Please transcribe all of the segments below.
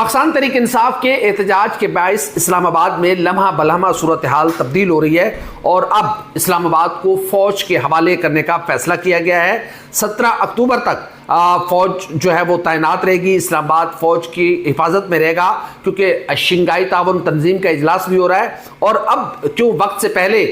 पाकिस्तान तहरीक इंसाफ के एहतजाज के बायस इस्लामाबाद में लम्हा बलहमा सूरत हाल तब्दील हो रही है और अब इस्लामाबाद को फौज के हवाले करने का फैसला किया गया है। 17 अक्टूबर तक फौज जो है वो तैनात रहेगी, इस्लामाबाद फौज की हिफाजत में रहेगा, क्योंकि शंघाई ताउन तंजीम का इजलास भी हो रहा है। और अब क्यों वक्त से पहले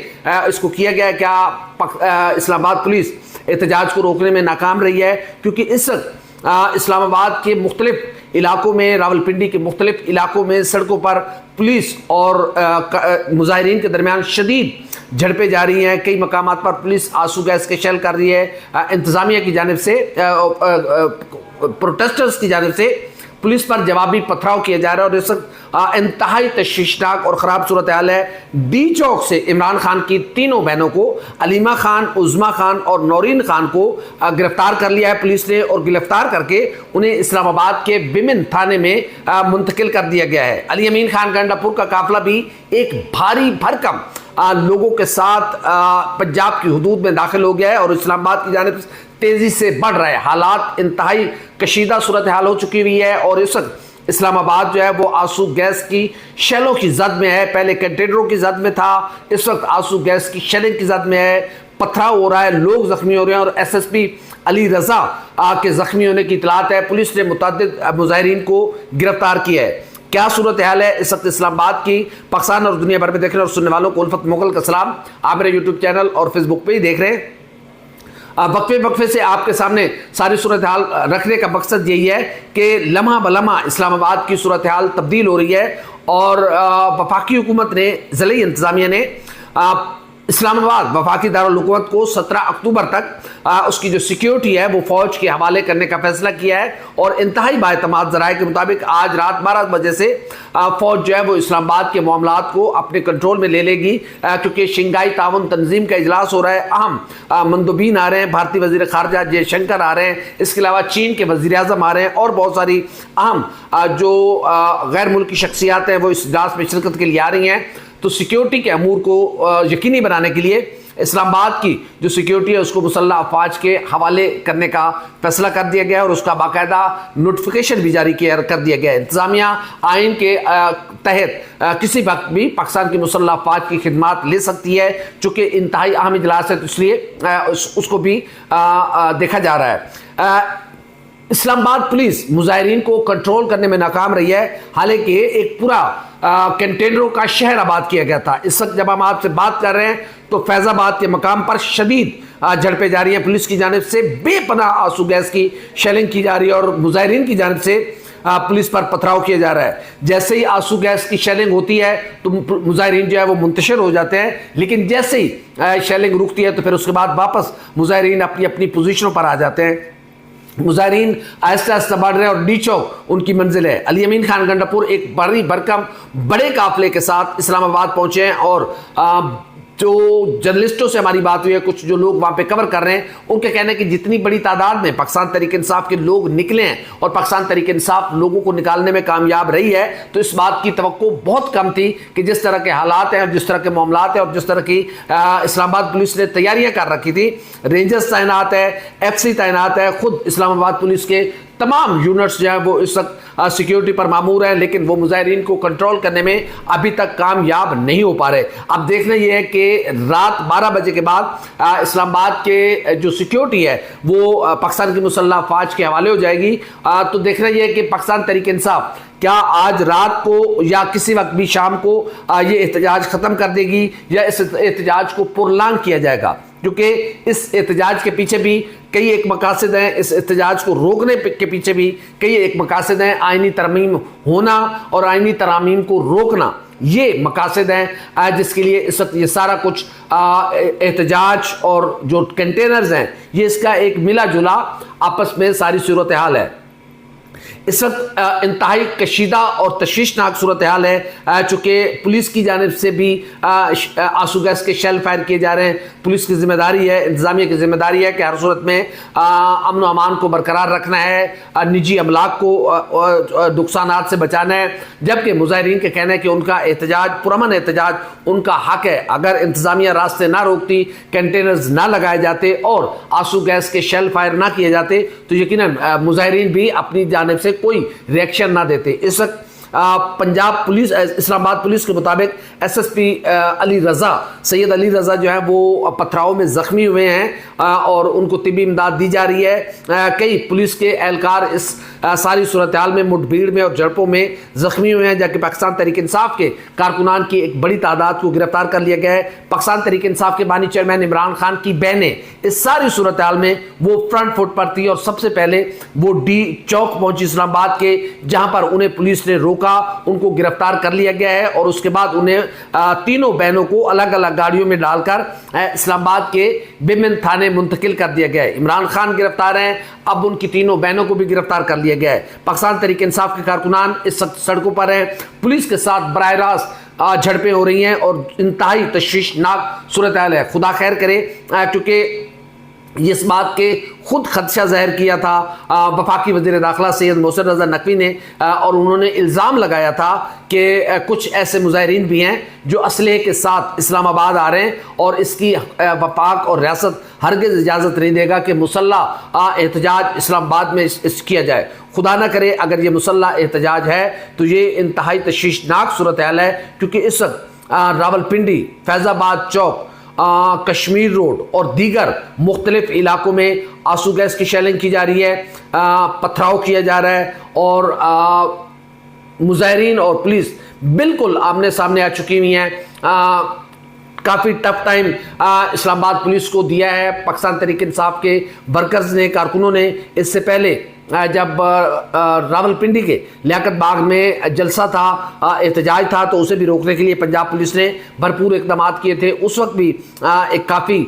इसको किया गया, क्या इस्लामाबाद पुलिस एहतजाज को रोकने में नाकाम रही है? क्योंकि इस इस्लामाबाद के मुख्तलिफ इलाकों में, रावलपिंडी के मुख्तलिफ इलाकों में सड़कों पर पुलिस और मुजाहिरीन के दरमियान शदीद झड़पें जारी हैं। कई मकामात पर पुलिस आंसू गैस के शेल कर रही है। इंतज़ामिया की जानिब से, प्रोटेस्टर्स की जानिब से पुलिस पर जवाबी पथराव किया जा रहा है और इस इंतहाई तशवीशनाक और ख़राब सूरत हाल है। डी चौक से इमरान खान की तीनों बहनों को, अलीमा खान, उज़मा खान और नौरीन खान को गिरफ्तार कर लिया है पुलिस ने और गिरफ्तार करके उन्हें इस्लामाबाद के विमिन थाने में मुंतकिल कर दिया गया है। अली अमीन खान गंडापुर का काफिला भी एक भारी भरकम लोगों के साथ पंजाब की हुदूद में दाखिल हो गया है और इस्लामाबाद की जानिब तेजी से बढ़ रहा है। हालात इंतहाई कशीदा सूरत हाल हो चुकी हुई है और इस वक्त इस्लामाबाद जो है वो आंसू गैस की शेलों की जद में है। पहले कंटेनरों की जद में था, इस वक्त आंसू गैस की शेलिंग की जद में है। पथराव हो रहा है, लोग जख्मी हो रहे हैं और SSP अली रजा के जख्मी होने की इतलात है। पुलिस ने मुतअद्दिद मुजाहिरीन को गिरफ्तार किया है। क्या सूरत हाल है इस वक्त इस्लामाबाद की? पाकिस्तान और दुनिया भर में देखने और सुनने वालों को उल्फत मुगल का सलाम। आप मेरे यूट्यूब चैनल और फेसबुक पे ही देख रहे हैं। वक्फे से आपके सामने सारी सूरत हाल रखने का मकसद यही है कि लम्हा बलम्हा इस्लामाबाद की सूरत हाल तब्दील हो रही है और वफाकी हुकूमत ने, ज़िली इंतज़ामिया ने इस्लामाबाद वफाकी दारुल हुकूमत को 17 अक्टूबर तक उसकी जो सिक्योरिटी है वो फौज के हवाले करने का फैसला किया है। और इंतहाई बाएतमाद ज़राए के मुताबिक आज रात 12 बजे से फौज जो है वो इस्लामाबाद के मामलात को अपने कंट्रोल में ले लेगी, क्योंकि शंघाई ताउन तंजीम का इजलास हो रहा है। अहम मंदुबीन आ रहे हैं, भारतीय वज़ीर ख़ारजा जयशंकर आ रहे हैं, इसके अलावा चीन के वज़ीर आज़म आ रहे हैं और बहुत सारी अहम जो गैर मुल्की शख्सियात हैं वो इस इजलास में शिरकत के लिए आ रही हैं। तो सिक्योरिटी के अमूर को यकीनी बनाने के लिए इस्लामाबाद की जो सिक्योरिटी है उसको मुसल्लह अफवाज के हवाले करने का फैसला कर दिया गया और उसका बाकायदा नोटिफिकेशन भी जारी कर दिया गया है। इंतज़ामिया आइन के तहत किसी वक्त भी पाकिस्तान की मुसल्लह अफवाज की खिदमात ले सकती है, चूँकि इंतहाई अहम इजलास है तो इसलिए उसको भी देखा जा रहा है। इस्लामाबाद पुलिस मुजाहिरीन को कंट्रोल करने में नाकाम रही है। हालांकि एक पूरा कंटेनरों का शहर आबाद किया गया था। इस वक्त जब हम आपसे बात कर रहे हैं तो फैजाबाद के मकाम पर शदीद झड़पें जारी हैं। पुलिस की जानिब से बेपनाह आंसू गैस की शेलिंग की जा रही है और मुजाहिरीन की जानिब से पुलिस पर पथराव किया जा रहा है। जैसे ही आंसू गैस की शेलिंग होती है तो मुजाहिरीन जो है वो मुंतशिर हो जाते हैं, लेकिन जैसे ही शेलिंग रुकती है तो फिर उसके बाद वापस मुजाहिरीन अपनी अपनी पोजीशनों पर आ जाते हैं। मुजाहिरीन आहिस्ता आहिस्ता बढ़ रहे हैं और डी चौक उनकी मंजिल है। अली अमीन खान गंडापुर एक बड़ी भरकम बड़े काफिले के साथ इस्लामाबाद पहुंचे हैं और जो जर्नलिस्टों से हमारी बात हुई है, कुछ जो लोग वहाँ पे कवर कर रहे हैं, उनके कहने की जितनी बड़ी तादाद में पाकिस्तान तहरीक इंसाफ के लोग निकले हैं और पाकिस्तान तहरीक इंसाफ लोगों को निकालने में कामयाब रही है, तो इस बात की तवक्को बहुत कम थी कि जिस तरह के हालात हैं और जिस तरह के मामलात हैं और जिस तरह की इस्लामाबाद पुलिस ने तैयारियां कर रखी थी। रेंजर्स तैनात है, FC तैनात है, खुद इस्लामाबाद पुलिस के तमाम यूनिट्स जो है वो इस वक्त सिक्योरिटी पर मामूर है, लेकिन वो मुजाहिरीन को कंट्रोल करने में अभी तक कामयाब नहीं हो पा रहे। अब देखना यह है कि रात 12 बजे के बाद इस्लामाबाद के जो सिक्योरिटी है वो पाकिस्तान की मुसल्लह अफवाज के हवाले हो जाएगी। तो देखना यह है कि पाकिस्तान तहरीक इंसाफ क्या आज रात को या किसी वक्त भी शाम को ये एहतजाज ख़त्म कर देगी या इस एहतजाज को पुरलांग किया जाएगा, क्योंकि इस एहतजाज के पीछे भी कई एक मकासद हैं। इस एहतजाज को रोकने के पीछे भी कई एक मकासद हैं। आइनी तरमीम होना और आइनी तरमीम को रोकना, ये मकासद हैं जिसके लिए इस वक्त ये सारा कुछ एहतजाज और जो कंटेनर्स हैं ये इसका एक मिला जुला आपस में सारी सूरत हाल है। इस वक्त इंतहाई कशीदा और तशवीशनाक सूरत हाल है, चूँकि पुलिस की जानिब से भी आंसू गैस के शेल फायर किए जा रहे हैं। पुलिस की जिम्मेदारी है, इंतजामिया की जिम्मेदारी है कि हर सूरत में अमन व अमान को बरकरार रखना है, निजी अमलाक को नुकसानात से बचाना है। जबकि मुजाहिरीन के कहना है कि उनका एहतजाज, पुरअमन एहतजाज उनका हक है। अगर इंतजामिया रास्ते ना रोकती, कंटेनर्स ना लगाए जाते और आंसू गैस के शेल फायर ना किए जाते तो यकीनन मुजाहिरीन भी अपनी जानिब से कोई रिएक्शन ना देते। इस वक्त पंजाब पुलिस, इस्लामाबाद पुलिस के मुताबिक एसएसपी अली रज़ा, सैयद अली रज़ा जो है वो पथराव में ज़ख्मी हुए हैं और उनको तिब्बी इमदाद दी जा रही है। कई पुलिस के एहलकार इस सारी सूरत हाल में मुठभीड़ में और झड़पों में ज़ख्मी हुए हैं, जबकि पाकिस्तान तहरीक इंसाफ के कारकुनान की एक बड़ी तादाद को गिरफ्तार कर लिया गया है। पाकिस्तान तहरीक इंसाफ के बानी चेयरमैन इमरान खान की बहनें इस सारी सूरत हाल में वो फ्रंट फुट पर थी और सबसे पहले वो डी चौक पहुंची इस्लामाबाद के, जहां पर उन्हें पुलिस ने रोका, उनको गिरफ्तार कर लिया गया है और उसके बाद उन्हें तीनों बहनों को अलग अलग गाड़ियों में डालकर इस्लामाबाद के विमेन थाने मुंतकिल कर दिया गया है। इमरान खान गिरफ्तार हैं, अब उनकी तीनों बहनों को भी गिरफ्तार कर लिया गया है। पाकिस्तान तहरीक इंसाफ के कारकुनान इस सड़कों पर हैं, पुलिस के साथ बराह रास्त झड़पें हो रही हैं और इंतहाई तशवीशनाक सूरत हाल है। खुदा खैर करे, क्योंकि इस बात के खुद खदशा ज़ाहिर किया था वफाकी वज़ीर दाखिला सैयद मोहसिन रज़ा नकवी ने, और उन्होंने इल्ज़ाम लगाया था कि कुछ ऐसे मुज़ाहिरीन भी हैं जो असलहे के साथ इस्लामाबाद आ रहे हैं और इसकी वफाक और रियासत हरगिज़ इजाज़त नहीं देगा कि मुसल्ला एहतजाज इस्लामाबाद में किया जाए। खुदा ना करे अगर ये मुसल्ला एहतजाज है तो ये इंतहाई तशवीशनाक सूरत हाल है, क्योंकि इस वक्त रावलपिंडी, फैज़ाबाद चौक, कश्मीर रोड और दीगर मुख्तलिफ इलाकों में आंसू गैस की शेलिंग की जा रही है, पथराव किया जा रहा है और मुजाहिरीन और पुलिस बिल्कुल आमने सामने आ चुकी हुई हैं। काफ़ी टफ टाइम इस्लामाबाद पुलिस को दिया है पाकिस्तान तहरीक इंसाफ के वर्कर्स ने, कारकुनों ने। इससे पहले जब रावलपिंडी के लियाकत बाग में जलसा था, एहतजाज था, तो उसे भी रोकने के लिए पंजाब पुलिस ने भरपूर इकदाम किए थे। उस वक्त भी एक काफ़ी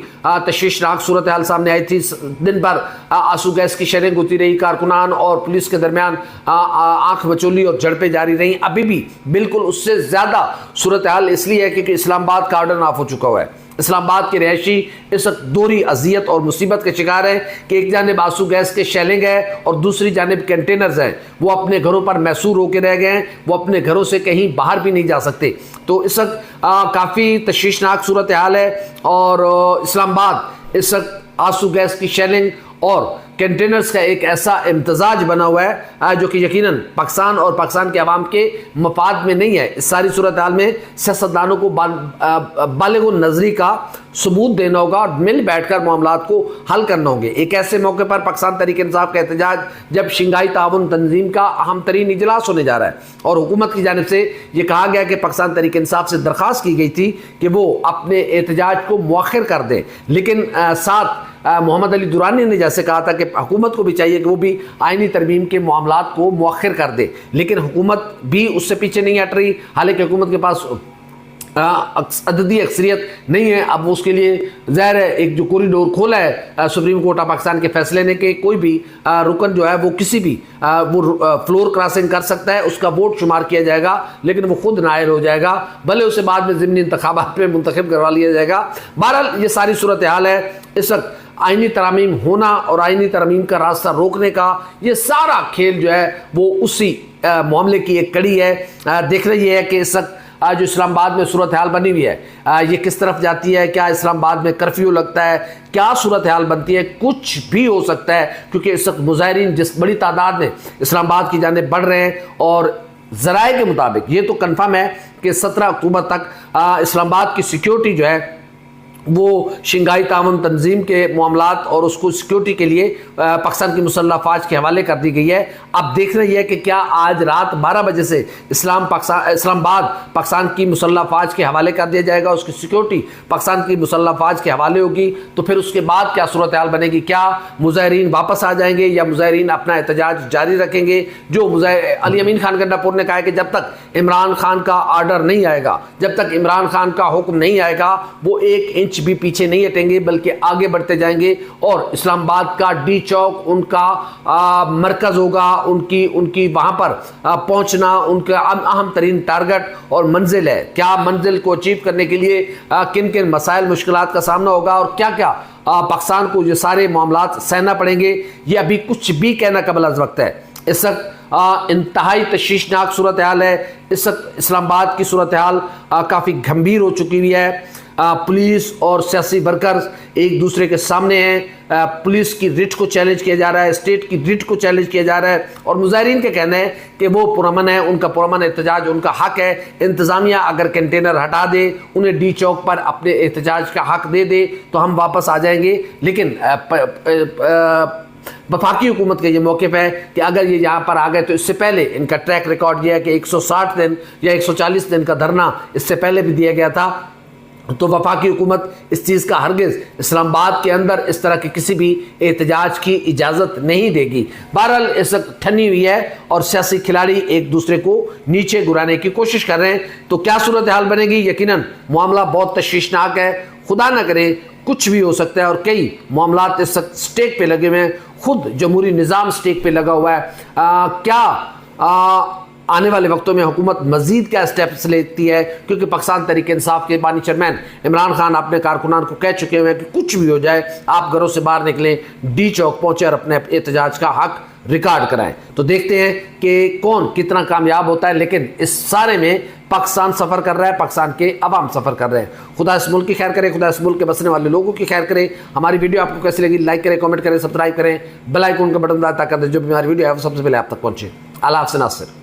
तशवीशनाक सूरत हाल सामने आई थी। दिन भर आंसू गैस की शेयरिंग होती रही, कारकुनान और पुलिस के दरमियान आंख मचोली और झड़पें जारी रहीं। अभी भी बिल्कुल उससे ज़्यादा सूरत हाल इसलिए है क्योंकि इस्लामाबाद का ऑर्डर ऑफ हो चुका हुआ है। इस्लामाबाद के रहायशी इस वक्त दोहरी अजियत और मुसीबत के शिकार हैं कि एक जानिब आंसू गैस के शेलिंग है और दूसरी जानिब कंटेनर्स हैं, वो अपने घरों पर मैसूर होकर रह गए हैं, वो अपने घरों से कहीं बाहर भी नहीं जा सकते। तो इस वक्त काफ़ी तशवीशनाक सूरत हाल है और इस्लामाबाद इस वक्त आंसू गैस की शेलिंग और कंटेनर्स का एक ऐसा इम्तजाज बना हुआ है जो कि यकीनन पाकिस्तान और पाकिस्तान के अवाम के मफाद में नहीं है। इस सारी सूरत हाल में सियासतदानों को बालिग नजरी का सबूत देना होगा और मिल बैठकर मामलात को हल करना होंगे। एक ऐसे मौके पर पाकिस्तान तहरीक इंसाफ का एहतजाज जब शंघाई ताउन तंजीम का अहम तरीन इजलास होने जा रहा है और हुकूमत की जानिब से ये कहा गया कि पाकिस्तान तहरीक इंसाफ से दरख्वास्त की गई थी कि वो अपने एहतजाज को मुअख्खर कर दें, लेकिन साथ मोहम्मद अली दुरानी ने जैसे कहा था कि हुकूमत को भी चाहिए कि वो भी आईनी तरमीम के मामलात को मुअख्खर कर दे, लेकिन हुकूमत भी उससे पीछे नहीं हट रही। हालांकि हुकूमत के पास अददी अक्सरियत नहीं है। अब उसके लिए ज़ाहिर है एक जो कॉरिडोर खोला है सुप्रीम कोर्ट ऑफ पाकिस्तान के फैसले ने कि कोई भी रुकन जो है वो किसी भी वो फ्लोर क्रॉसिंग कर सकता है, उसका वोट शुमार किया जाएगा, लेकिन वो खुद नायल हो जाएगा, भले उसे बाद में ज़िमनी इंतखाबात में मुंतखब करवा लिया जाएगा। बहरहाल ये सारी सूरत हाल है। इस वक्त आईनी तरमीम होना और आईनी तरमीम का रास्ता रोकने का ये सारा खेल जो है वो उसी मामले की एक कड़ी है। देख रही है कि इस वक्त जो इस्लामाबाद में सूरत हाल बनी हुई है ये किस तरफ जाती है, क्या इस्लामाबाद में कर्फ्यू लगता है, क्या सूरत हाल बनती है, कुछ भी हो सकता है, क्योंकि इस वक्त मुजाहिरीन जिस बड़ी तादाद में इस्लामाबाद की जानिब बढ़ रहे हैं और ज़राए के मुताबिक ये तो कन्फर्म है कि 17 अक्टूबर तक इस्लामाबाद की सिक्योरिटी जो है वो शंघाई ताउन तंजीम के मामलात और उसको सिक्योरिटी के लिए पाकिस्तान की मुसल्लह फ़ौज के हवाले कर दी गई है। अब देख रही है कि क्या आज रात 12 बजे से इस्लामाबाद पाकिस्तान की मुसल्लह फ़ौज के हवाले कर दिया जाएगा, उसकी सिक्योरिटी पाकिस्तान की मुसल्लह फ़ौज के हवाले होगी, तो फिर उसके बाद क्या सूरत हाल बनेगी? क्या मुजाहिरीन वापस आ जाएंगे या मुजाहिरीन अपना एहतजाज जारी रखेंगे? जो अली अमीन खान गंडापुर ने कहा है कि जब तक इमरान खान का आर्डर नहीं आएगा, जब तक इमरान खान का हुक्म नहीं आएगा, वो एक भी पीछे नहीं हटेंगे बल्कि आगे बढ़ते जाएंगे और इस्लामाबाद का डी चौक उनका मरकज होगा, उनकी वहां पर पहुंचना उनका अहम तरीन टारगेट और मंजिल है। क्या मंजिल को अचीव करने के लिए किन किन मसाइल मुश्किलात का सामना होगा और क्या क्या पाकिस्तान को ये सारे मामलात सहना पड़ेंगे, ये अभी कुछ भी कहना कबल अज़ वक्त है। इस वक्त इंतहाई तशवीशनाक सूरत हाल है। इस वक्त इस्लामाबाद की सूरत हाल काफ़ी गंभीर हो चुकी हुई है। पुलिस और सियासी वर्कर्स एक दूसरे के सामने हैं। पुलिस की रिट को चैलेंज किया जा रहा है, स्टेट की रिट को चैलेंज किया जा रहा है और मुजाहिरीन के कहना है कि वो पुरअमन है, उनका पुरअमन एहतजाज उनका हक है। इंतज़ामिया अगर कंटेनर हटा दे, उन्हें डी चौक पर अपने एहतजाज का हक दे दे तो हम वापस आ जाएंगे। लेकिन वफाकी हुकूमत के ये मौक़िफ़ है कि अगर ये यहाँ पर आ गए तो इससे पहले इनका ट्रैक रिकॉर्ड यह है कि 160 दिन या 140 दिन का धरना इससे पहले भी दिया गया था। तो वफाकी हुकूमत इस चीज़ का हरगिज़ इस्लामाबाद के अंदर इस तरह के किसी भी एहतजाज की इजाज़त नहीं देगी। बहरहाल इस वक्त ठनी हुई है और सियासी खिलाड़ी एक दूसरे को नीचे गिराने की कोशिश कर रहे हैं। तो क्या सूरत हाल बनेगी? यकीनन मामला बहुत तशवीशनाक है। खुदा न करे कुछ भी हो सकता है और कई मामलात इस वक्त स्टेक पे लगे हुए हैं, खुद जमहूरी निज़ाम स्टेक पे लगा हुआ है। आने वाले वक्तों में हुकूमत मजीद क्या स्टेप्स लेती है, क्योंकि पाकिस्तान तहरीक इंसाफ के बानी चेयरमैन इमरान खान अपने कारकुनान को कह चुके हुए हैं कि कुछ भी हो जाए आप घरों से बाहर निकलें, डी चौक पहुँचे और अपने एहतजाज का हक रिकॉर्ड कराएं। तो देखते हैं कि कौन कितना कामयाब होता है। लेकिन इस सारे में पाकिस्तान सफ़र कर रहा है, पाकिस्तान के अवाम सफ़र कर रहे हैं। खुदा इस मुल्क की खैर करे, खुदा इस मुल्क के बसने वाले लोगों की खैर करे। हमारी वीडियो आपको कैसी लगी? लाइक करें, कमेंट करें, सब्सक्राइब करें, बेल आइकन का बटन दबाएं ताकि जो भी हमारी वीडियो है वो सबसे पहले आप तक पहुँचे। अल्लाह हाफ़िज़ नासिर।